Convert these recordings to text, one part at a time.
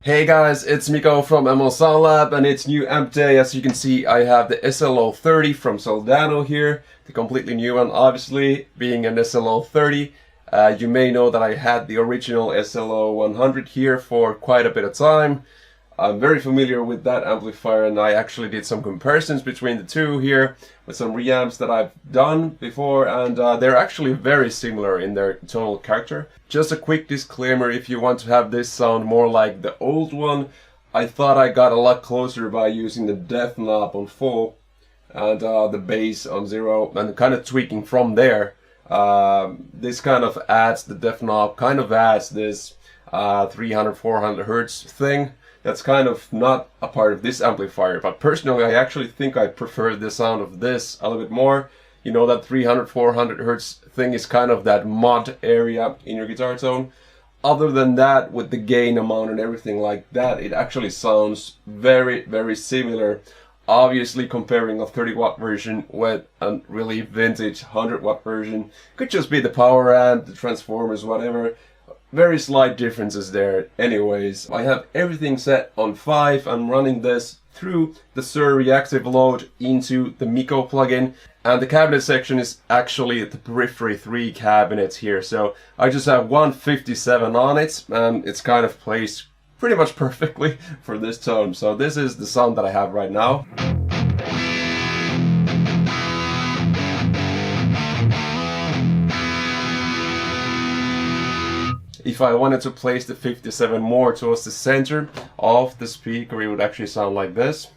Hey guys, it's Miko from ML Sound Lab and it's new amp day. As you can see, I have the SLO-30 from Soldano here, the completely new one. Obviously, being an SLO-30, you may know that I had the original SLO-100 here for quite a bit of time. I'm very familiar with that amplifier and I actually did some comparisons between the two here with some reamps that I've done before, and they're actually very similar in their tonal character. Just a quick disclaimer, if you want to have this sound more like the old one, I thought I got a lot closer by using the depth knob on full and the bass on 0 and kind of tweaking from there. This kind of adds, the depth knob kind of adds this 300-400 Hertz thing. That's kind of not a part of this amplifier, but personally I actually think I prefer the sound of this a little bit more. You know, that 300-400 Hertz thing is kind of that mod area in your guitar tone. Other than that, with the gain amount and everything like that, it actually sounds very, very similar. Obviously, comparing a 30-watt version with a really vintage 100-watt version could just be the power amp, the transformers, whatever. Very slight differences there. Anyways, I have everything set on 5. I'm running this through the SIR reactive load into the Miko plugin, and the cabinet section is actually the Periphery 3 cabinet here. So I just have 157 on it, and it's kind of placed pretty much perfectly for this tone. So this is the sound that I have right now. If I wanted to place the 57 more towards the center of the speaker, it would actually sound like this.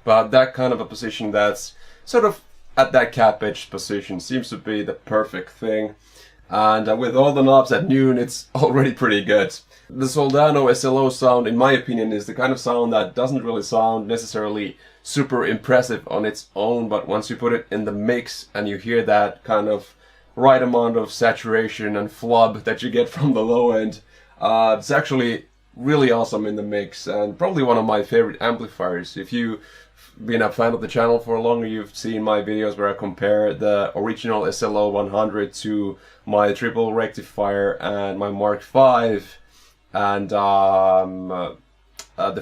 But that kind of a position that's sort of at that cap edge position seems to be the perfect thing. And with all the knobs at noon, it's already pretty good. The Soldano SLO sound, in my opinion, is the kind of sound that doesn't really sound necessarily super impressive on its own, but once you put it in the mix and you hear that kind of right amount of saturation and flub that you get from the low end, it's actually really awesome in the mix and probably one of my favorite amplifiers. If you've been a fan of the channel for longer, you've seen my videos where I compare the original SLO-100 to my triple rectifier and my Mark V and the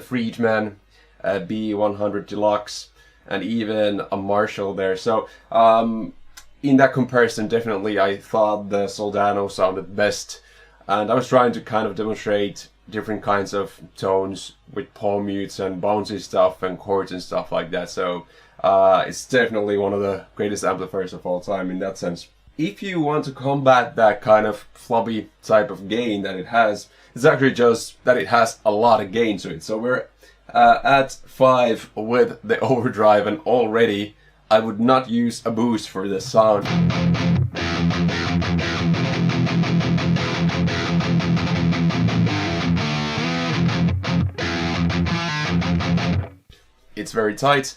Friedman B100 Deluxe and even a Marshall there. So in that comparison, definitely I thought the Soldano sounded best, and I was trying to kind of demonstrate different kinds of tones with palm mutes and bouncy stuff and chords and stuff like that. So it's definitely one of the greatest amplifiers of all time in that sense. If you want to combat that kind of flubby type of gain that it has, it's actually just that it has a lot of gain to it. So we're at 5 with the overdrive, and already I would not use a boost for this sound. It's very tight.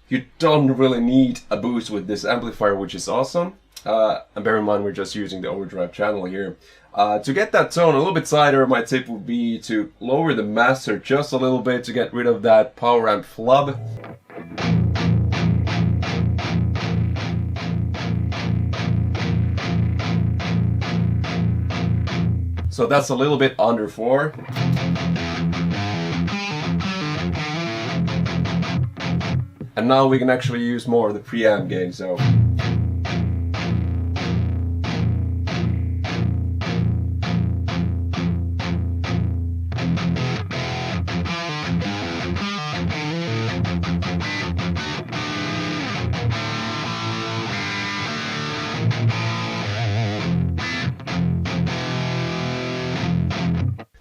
You don't really need a boost with this amplifier, which is awesome. And bear in mind, we're just using the overdrive channel here. To get that tone a little bit tighter, my tip would be to lower the master just a little bit to get rid of that power amp flub. So that's a little bit under 4. And now we can actually use more of the preamp gain, so.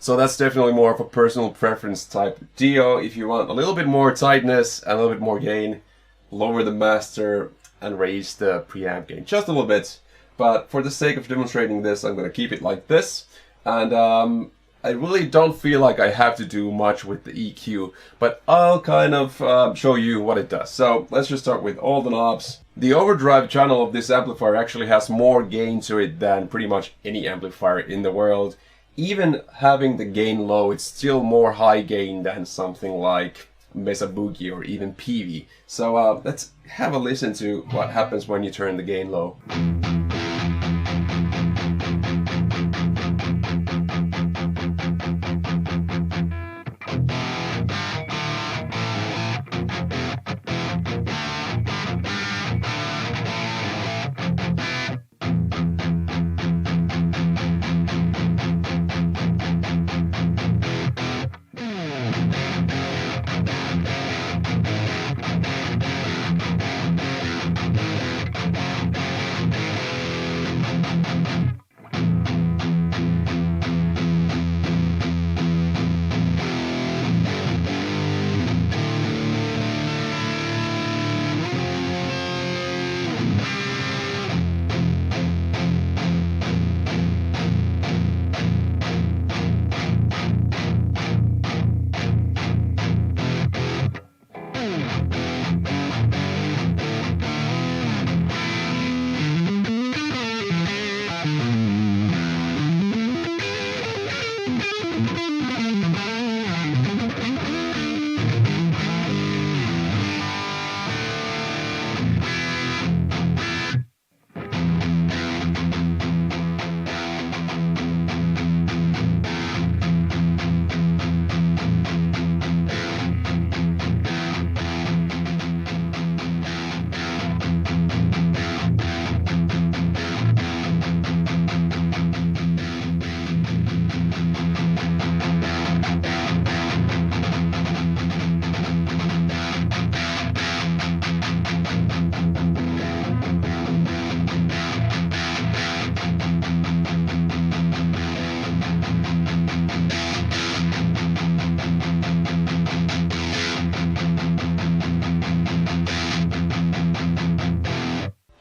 So that's definitely more of a personal preference type deal. If you want a little bit more tightness and a little bit more gain, lower the master and raise the preamp gain just a little bit. But for the sake of demonstrating this, I'm going to keep it like this. And I really don't feel like I have to do much with the EQ, but I'll kind of show you what it does. So let's just start with all the knobs. The overdrive channel of this amplifier actually has more gain to it than pretty much any amplifier in the world. Even having the gain low, it's still more high gain than something like Mesa Boogie or even Peavey. So let's have a listen to what happens when you turn the gain low.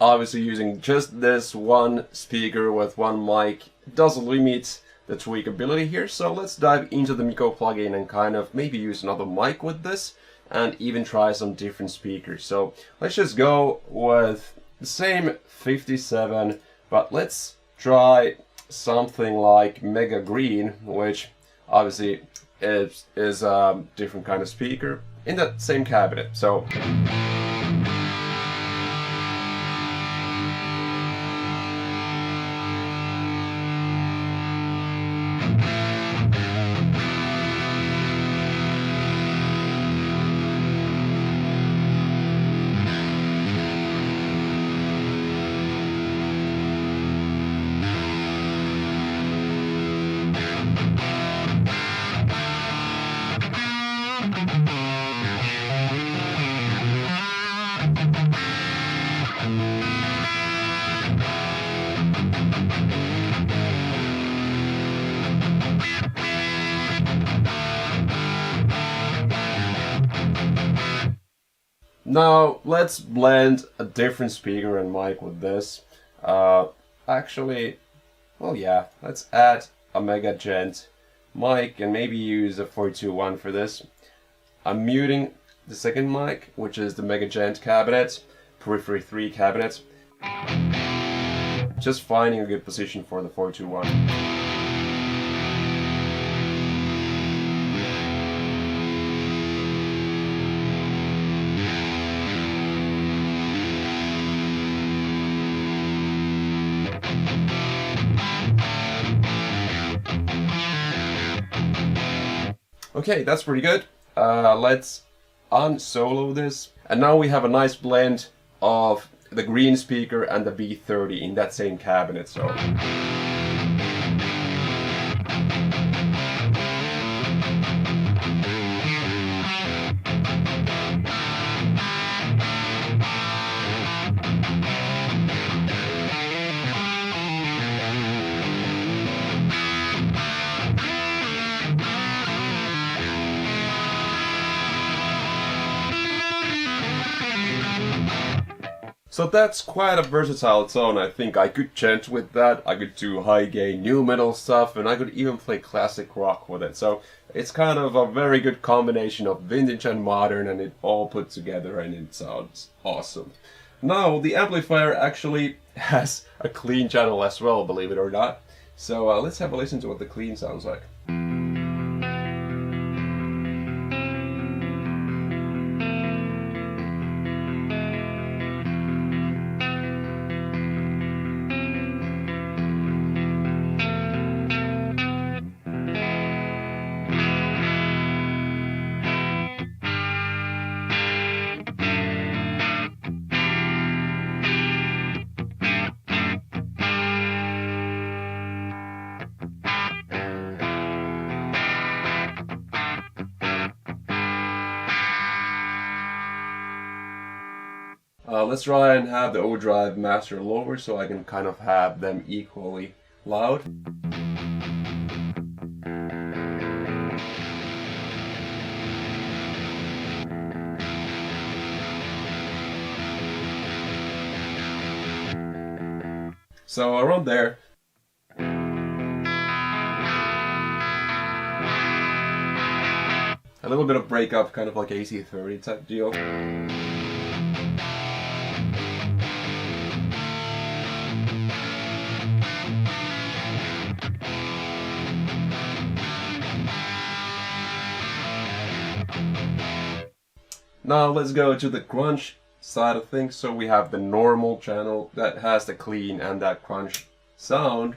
Obviously using just this one speaker with one mic does limit the tweakability here, so let's dive into the Miko plugin and kind of maybe use another mic with this and even try some different speakers. So let's just go with the same 57, but let's try something like Mega Green, which obviously is a different kind of speaker in that same cabinet. So now let's blend a different speaker and mic with this. Actually, well, yeah, let's add a Mega Gent mic and maybe use a 421 for this. I'm muting the second mic, which is the Mega Gent cabinet, Periphery 3 cabinet. Just finding a good position for the 421. Okay, that's pretty good. Let's unsolo this. And now we have a nice blend of the green speaker and the B30 in that same cabinet. So So that's quite a versatile tone. I think I could chant with that, I could do high gain new metal stuff, and I could even play classic rock with it. So it's kind of a very good combination of vintage and modern, and it all put together, and it sounds awesome. Now the amplifier actually has a clean channel as well, believe it or not. So let's have a listen to what the clean sounds like. Let's try and have the overdrive master lower so I can kind of have them equally loud. So around there. A little bit of breakup, kind of like AC-30 type deal. Now let's go to the crunch side of things. So we have the normal channel that has the clean and that crunch sound.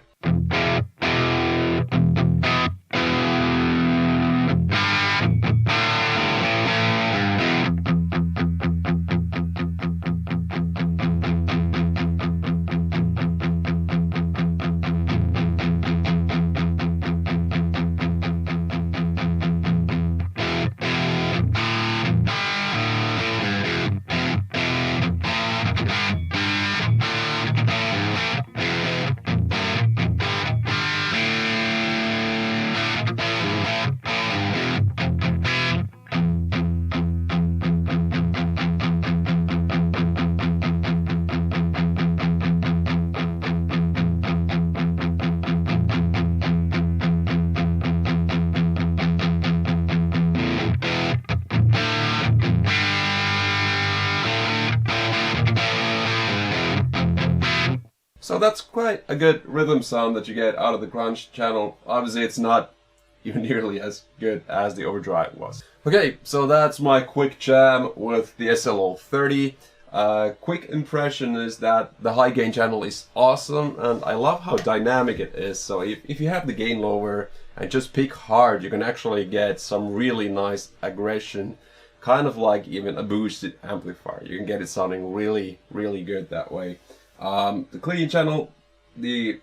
So that's quite a good rhythm sound that you get out of the crunch channel. Obviously it's not even nearly as good as the overdrive was. Okay, so that's my quick jam with the SLO-30. Quick impression is that the high gain channel is awesome, and I love how dynamic it is. So if you have the gain lower and just pick hard, you can actually get some really nice aggression, kind of like even a boosted amplifier. You can get it sounding really, really good that way. The clean channel, the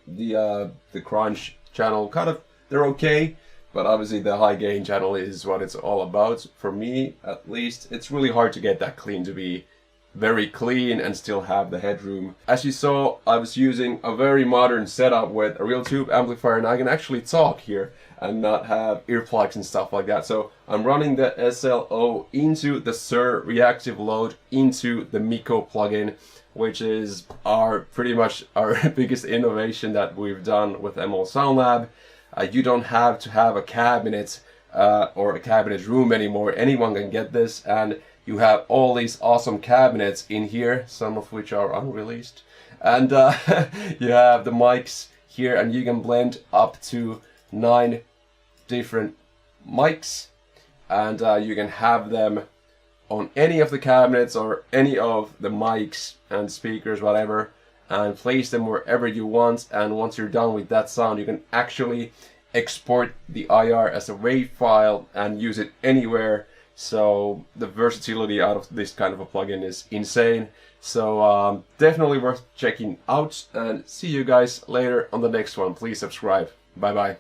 crunch channel, kind of, they're okay, but obviously the high gain channel is what it's all about. For me, at least, it's really hard to get that clean to be very clean and still have the headroom. As you saw, I was using a very modern setup with a real tube amplifier, and I can actually talk here and not have earplugs and stuff like that. So I'm running the SLO into the SIR reactive load into the Miko plugin, which is pretty much our biggest innovation that we've done with ML Sound Lab. You don't have to have a cabinet or a cabinet room anymore. Anyone can get this, and you have all these awesome cabinets in here, some of which are unreleased. And you have the mics here, and you can blend up to 9 different mics, and you can have them on any of the cabinets or any of the mics and speakers, whatever, and place them wherever you want. And once you're done with that sound, you can actually export the IR as a WAV file and use it anywhere. So the versatility out of this kind of a plugin is insane. So definitely worth checking out, and see you guys later on the next one. Please subscribe. Bye bye.